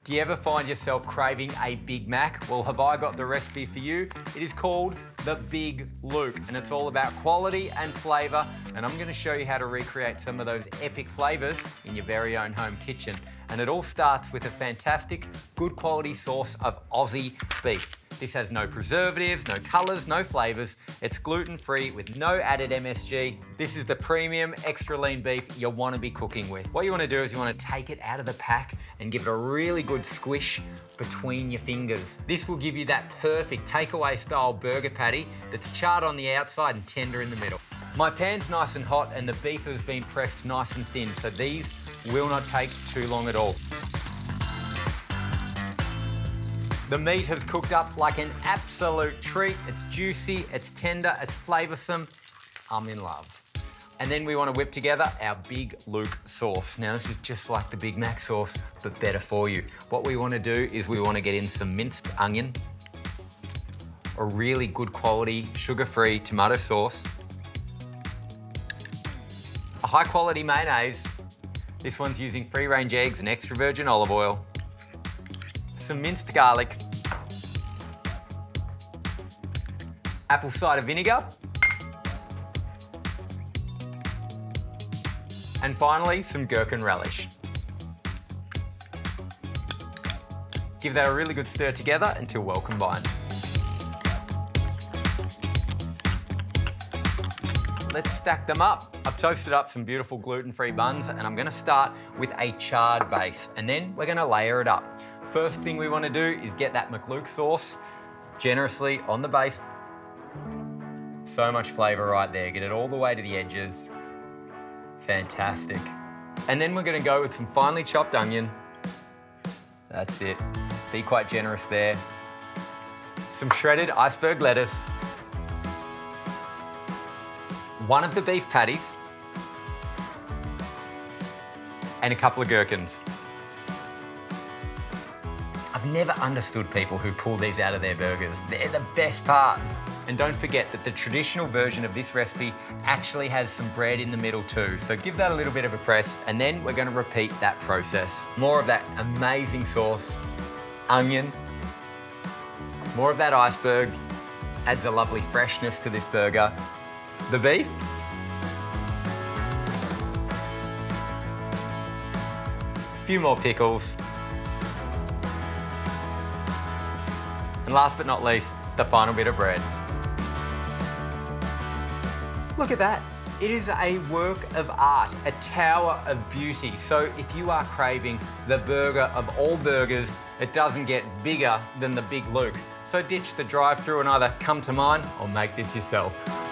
Do you ever find yourself craving a Big Mac? Well, have I got the recipe for you? It is called the Big Luke, and it's all about quality and flavour, and I'm going to show you how to recreate some of those epic flavours in your very own home kitchen. And it all starts with a fantastic, good quality source of Aussie beef. This has no preservatives, no colours, no flavours. It's gluten-free with no added MSG. This is the premium extra lean beef you want to be cooking with. What you want to do is you want to take it out of the pack and give it a really good squish between your fingers. This will give you that perfect takeaway style burger patty that's charred on the outside and tender in the middle. My pan's nice and hot and the beef has been pressed nice and thin, so these will not take too long at all. The meat has cooked up like an absolute treat. It's juicy, it's tender, it's flavoursome. I'm in love. And then we want to whip together our Big Luke sauce. Now this is just like the Big Mac sauce, but better for you. What we want to do is we want to get in some minced onion, a really good quality sugar-free tomato sauce, a high quality mayonnaise. This one's using free-range eggs and extra virgin olive oil, some minced garlic, apple cider vinegar, and finally some gherkin relish. Give that a really good stir together until well combined. Let's stack them up. I've toasted up some beautiful gluten-free buns and I'm gonna start with a charred base and then we're gonna layer it up. First thing we want to do is get that McLuke sauce generously on the base. So much flavour right there. Get it all the way to the edges. Fantastic. And then we're going to go with some finely chopped onion. That's it. Be quite generous there. Some shredded iceberg lettuce. One of the beef patties. And a couple of gherkins. I've never understood people who pull these out of their burgers. They're the best part. And don't forget that the traditional version of this recipe actually has some bread in the middle too. So give that a little bit of a press and then we're going to repeat that process. More of that amazing sauce, onion, more of that iceberg, adds a lovely freshness to this burger. The beef, a few more pickles, and last but not least, the final bit of bread. Look at that. It is a work of art, a tower of beauty. So if you are craving the burger of all burgers, it doesn't get bigger than the Big Luke. So ditch the drive-through and either come to mine or make this yourself.